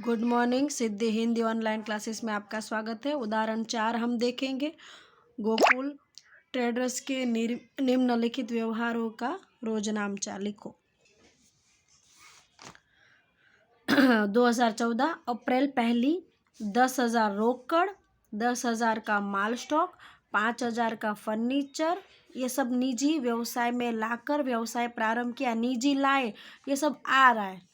Good morning. Siddhi Hindi online classes में आपका स्वागत है। उदाहरण 4 हम देखेंगे। गोकुल ट्रेडर्स के निम्नलिखित व्यवहारों का रोजनामचा लिखो। 2014 अप्रैल 1 10,000 रोकड़, 10,000 का माल स्टॉक, 5,000 का फर्नीचर, ये सब निजी व्यवसाय में लाकर व्यवसाय प्रारंभ किया। निजी लाए, ये सब आ रहा है।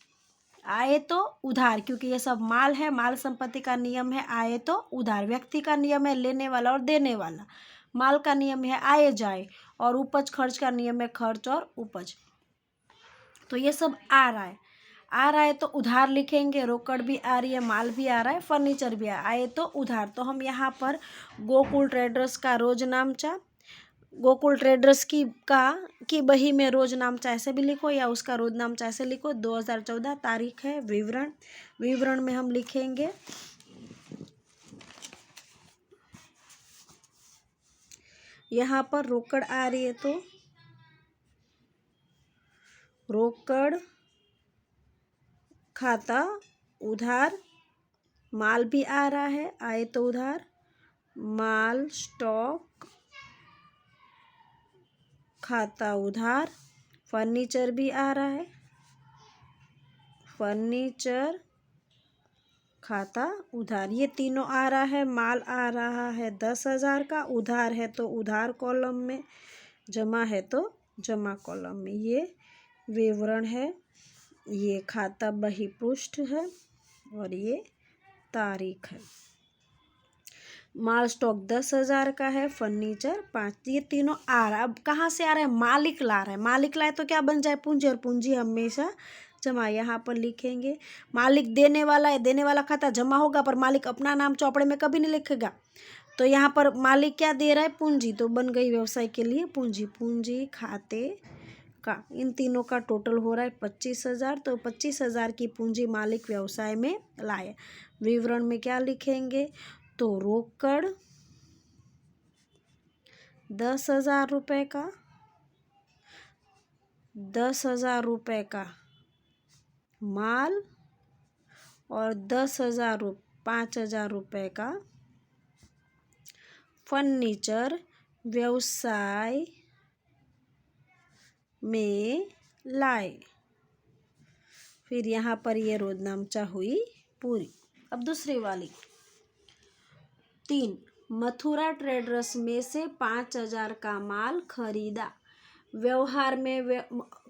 आए तो उधार, क्योंकि ये सब माल है। माल संपत्ति का नियम है आए तो उधार। व्यक्ति का नियम है लेने वाला और देने वाला। माल का नियम है आए जाए, और उपज खर्च का नियम है खर्च और उपज। तो ये सब आ रहा है तो उधार लिखेंगे। रोकड़ भी आ रही है, माल भी आ रहा है, फर्नीचर भी आए तो उधार। तो हम यहाँ पर गोकुल ट्रेडर्स का रोजनामचा, गोकुल ट्रेडर्स की बही में रोजनामचा ऐसे भी लिखो या उसका रोजनामचा ऐसे लिखो। 2014 तारीख है। विवरण में हम लिखेंगे यहाँ पर रोकड़ आ रही है तो रोकड़ खाता उधार, माल भी आ रहा है आए तो उधार, माल स्टॉक खाता उधार, फर्नीचर भी आ रहा है, फर्नीचर खाता उधार। ये तीनों आ रहा है। माल आ रहा है 10,000 का, उधार है तो उधार कॉलम में, जमा है तो जमा कॉलम में। ये विवरण है, ये खाता बही पृष्ठ है और ये तारीख है। माल स्टॉक 10,000 का है, फर्नीचर 5। ये तीनों आ रहा है। अब कहाँ से आ रहा है? मालिक ला रहा है। मालिक लाए तो क्या बन जाए? पूंजी, और पूंजी हमेशा जमा। यहाँ पर लिखेंगे मालिक देने वाला है, देने वाला खाता जमा होगा, पर मालिक अपना नाम चौपड़े में कभी नहीं लिखेगा। तो यहाँ पर मालिक क्या दे रहा है? पूंजी। तो बन गई व्यवसाय के लिए पूंजी। पूंजी खाते का, इन तीनों का टोटल हो रहा है 25,000। तो 25,000 की पूंजी मालिक व्यवसाय में लाए। विवरण में क्या लिखेंगे? तो रोकड़ 10,000 रुपये का, 10,000 रुपये का माल, और 5,000 रुपये का फर्नीचर व्यवसाय में लाए। फिर यहाँ पर ये रोजनामचा हुई पूरी। अब दूसरी वाली 3, मथुरा ट्रेडर्स में से 5,000 का माल खरीदा। व्यवहार में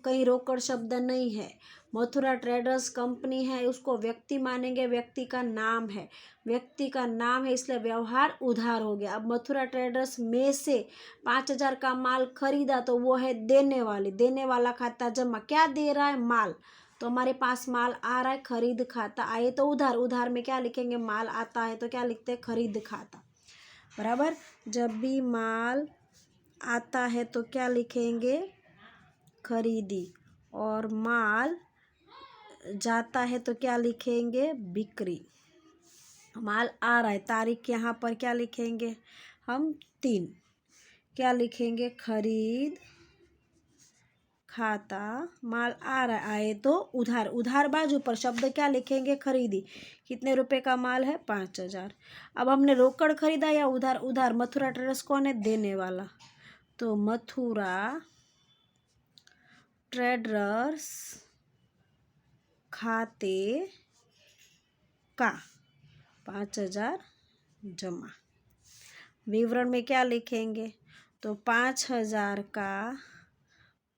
कहीं रोकड़ शब्द नहीं है। मथुरा ट्रेडर्स कंपनी है, उसको व्यक्ति मानेंगे। व्यक्ति का नाम है, व्यक्ति का नाम है, इसलिए व्यवहार उधार हो गया। अब मथुरा ट्रेडर्स में से 5,000 का माल खरीदा, तो वो है देने वाली। देने वाला खाता जमा। क्या दे रहा है? माल। तो हमारे पास माल आ रहा है, खरीद खाता। आए तो उधार। उधार में क्या लिखेंगे? माल आता है तो क्या लिखते हैं? खरीद खाता। बराबर। जब भी माल आता है तो क्या लिखेंगे? खरीदी। और माल जाता है तो क्या लिखेंगे? बिक्री। माल आ रहा है, तारीख यहाँ पर क्या लिखेंगे हम? 3। क्या लिखेंगे? खरीद खाता। माल आ रहा है आए तो उधार। उधार बाजू पर, शब्द क्या लिखेंगे? खरीदी। कितने रुपए का माल है? 5,000। अब हमने रोकड़ खरीदा या उधार? उधार। मथुरा ट्रेडर्स कौन है? देने वाला। तो मथुरा ट्रेडर्स खाते का 5,000 जमा। विवरण में क्या लिखेंगे? तो 5,000 का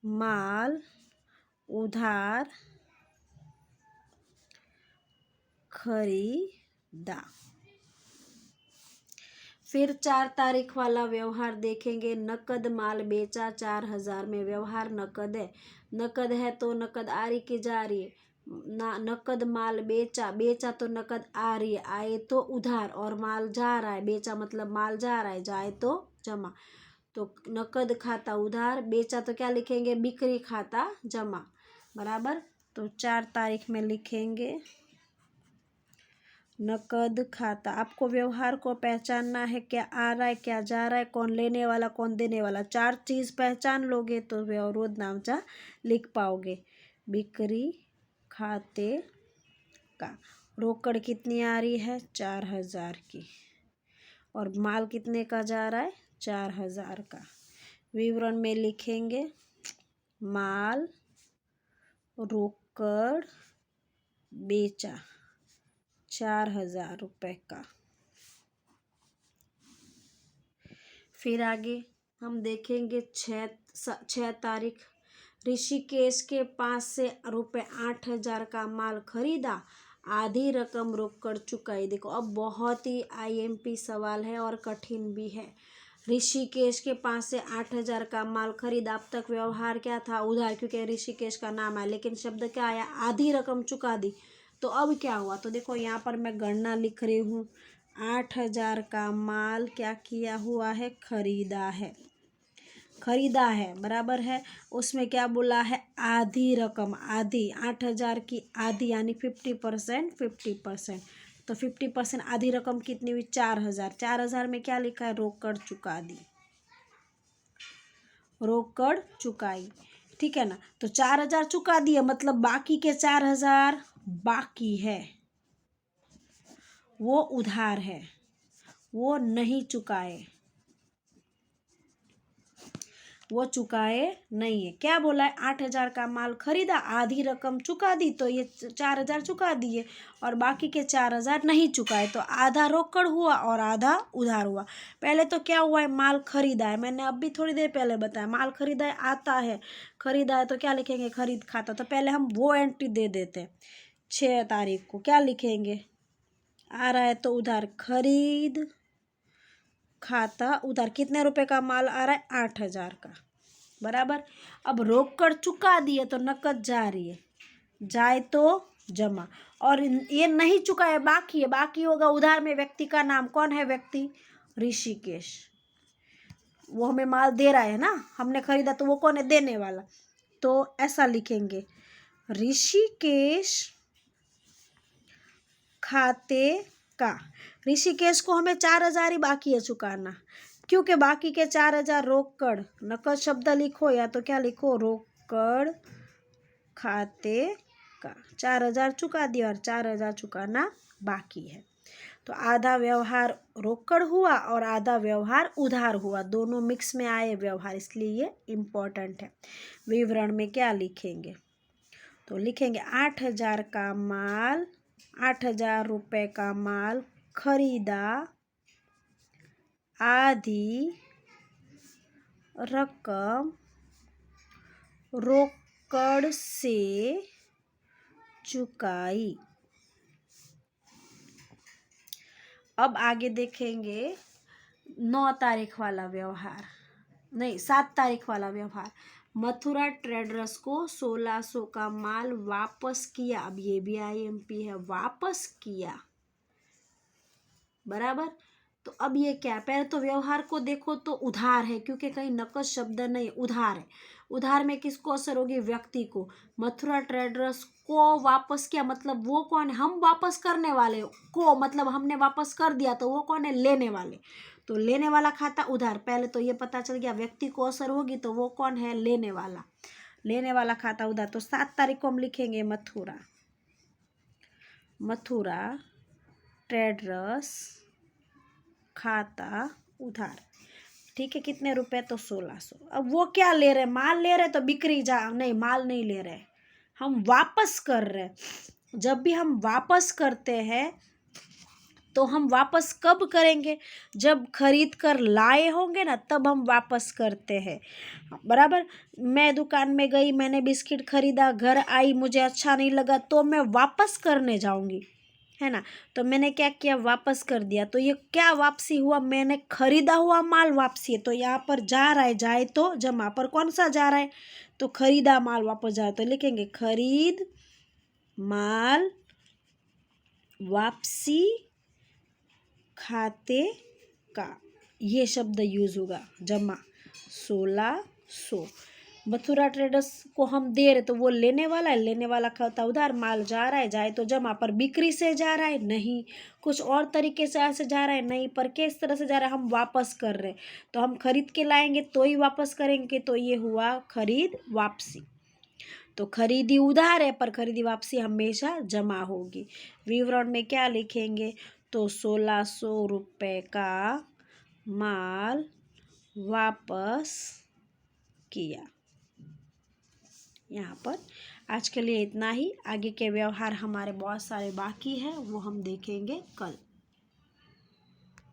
माल उधार खरीदा। फिर 4 तारीख वाला व्यवहार देखेंगे। नकद माल बेचा 4,000 में। व्यवहार नकद है। नकद है तो नकद आ रही की जा रही है? नकद माल बेचा तो नकद आ रही है। आए तो उधार, और माल जा रहा है। बेचा मतलब माल जा रहा है, जाए तो जमा। तो नकद खाता उधार, बेचा तो क्या लिखेंगे? बिक्री खाता जमा। बराबर। तो 4 तारीख में लिखेंगे नकद खाता। आपको व्यवहार को पहचानना है, क्या आ रहा है, क्या जा रहा है, कौन लेने वाला, कौन देने वाला। 4 चीज़ पहचान लोगे तो रोजनामचा लिख पाओगे। बिक्री खाते का। रोकड़ कितनी आ रही है? 4000 की। और माल कितने का जा रहा है? 4000 का। विवरण में लिखेंगे माल रोकड़ बेचा 4000 रुपये का। फिर आगे हम देखेंगे 6 तारीख। ऋषिकेश के पास से ₹8000 का माल खरीदा, आधी रकम रोकड़ चुकाई। देखो अब बहुत ही IMP सवाल है और कठिन भी है। ऋषिकेश के पास से 8000 का माल खरीदा। अब तक व्यवहार क्या था? उधार, क्योंकि ऋषिकेश का नाम है, लेकिन शब्द क्या आया? आधी रकम चुका दी। तो अब क्या हुआ? तो देखो यहाँ पर मैं गणना लिख रही हूँ। 8000 का माल क्या किया हुआ है? खरीदा है। खरीदा है बराबर है। उसमें क्या बोला है? आधी रकम, आधी 8000 की आधी यानी 50%। 50% तो 50% आधी रकम कितनी हुई? 4000। 4000 में क्या लिखा है? रोकड़ चुका दी, रोकड़ चुकाई। ठीक है ना? तो 4000 चुका दिए, मतलब बाकी के 4000 बाकी है, वो उधार है, वो नहीं चुकाए, वो चुकाए नहीं है। क्या बोला है? 8000 का माल खरीदा, आधी रकम चुका दी, तो ये 4000 चुका दिए और बाकी के 4000 नहीं चुकाए। तो आधा रोकड़ हुआ और आधा उधार हुआ। पहले तो क्या हुआ है? माल खरीदा है। मैंने अभी थोड़ी देर पहले बताया, माल खरीदा है आता है, खरीदा है तो क्या लिखेंगे? खरीद खाता। तो पहले हम वो एंट्री दे देते हैं। 6 तारीख को क्या लिखेंगे? आ रहा है तो उधार, खरीद खाता उधार। कितने रुपए का माल आ रहा है? 8000 का बराबर। अब रोकड़ चुका दिए तो नकद जा रही है, जाए तो जमा। और ये नहीं चुका है, बाकी है, बाकी होगा उधार में व्यक्ति का नाम। कौन है व्यक्ति? ऋषिकेश। वो हमें माल दे रहा है ना, हमने खरीदा, तो वो कौन है? देने वाला। तो ऐसा लिखेंगे, ऋषिकेश खाते का। ऋषिकेश को हमें 4000 ही बाकी है चुकाना, क्योंकि बाकी के 4000 रोकड़। नकद शब्द लिखो या तो क्या लिखो? रोकड़ खाते का। 4000 चुका दिया और 4000 चुकाना बाकी है। तो आधा व्यवहार रोकड़ हुआ और आधा व्यवहार उधार हुआ, दोनों मिक्स में आए व्यवहार, इसलिए ये इम्पोर्टेंट है। विवरण में क्या लिखेंगे? तो लिखेंगे 8000 का माल, 8000 रुपये का माल खरीदा, आधी रकम रोकड़ से चुकाई। अब आगे देखेंगे 9 तारीख वाला व्यवहार, नहीं 7 तारीख वाला व्यवहार। मथुरा ट्रेडर्स को 1600 का माल वापस किया। अब ये भी IMP है, वापस किया बराबर। तो अब ये क्या? पहले तो व्यवहार को देखो तो उधार है, क्योंकि कहीं नकद शब्द नहीं, उधार है। उधार में किसको असर होगी? व्यक्ति को। मथुरा ट्रेडर्स को वापस किया, मतलब वो कौन है? हम वापस करने वाले को, मतलब हमने वापस कर दिया, तो वो कौन है? लेने वाले। तो लेने वाला खाता उधार। पहले तो ये पता चल गया व्यक्ति को असर होगी, तो वो कौन है? लेने वाला। लेने वाला खाता उधार। तो 7 तारीख को हम लिखेंगे मथुरा ट्रेडर्स खाता उधार। ठीक है, कितने रुपए? तो 1600। अब वो क्या ले रहे? माल ले रहे, तो बिक्री जा नहीं, माल नहीं ले रहे, हम वापस कर रहे। जब भी हम वापस करते हैं तो हम वापस कब करेंगे? जब खरीद कर लाए होंगे ना, तब हम वापस करते हैं बराबर। मैं दुकान में गई, मैंने बिस्किट खरीदा, घर आई, मुझे अच्छा नहीं लगा, तो मैं वापस करने जाऊंगी, है ना। तो मैंने क्या किया? वापस कर दिया। तो ये क्या वापसी हुआ? मैंने खरीदा हुआ माल वापसी है। तो यहाँ पर जा रहा है, जाए तो जमा, पर कौन सा जा रहा है? तो खरीदा माल वापस जा रहा है। तो लिखेंगे खरीद माल वापसी खाते का, ये शब्द यूज होगा, जमा 1600। मथुरा ट्रेडर्स को हम दे रहे, तो वो लेने वाला है, लेने वाला खाता उधार, माल जा रहा है, जाए तो जमा, पर बिक्री से जा रहा है नहीं, कुछ और तरीके से ऐसे जा रहा है नहीं, पर किस तरह से जा रहा है? हम वापस कर रहे हैं। तो हम खरीद के लाएंगे तो ही वापस करेंगे, तो ये हुआ खरीद वापसी। तो खरीदी उधार है पर खरीदी वापसी हमेशा जमा होगी। विवरण में क्या लिखेंगे? तो 1600 रुपये का माल वापस किया। यहाँ पर आज के लिए इतना ही। आगे के व्यवहार हमारे बहुत सारे बाकी हैं, वो हम देखेंगे कल।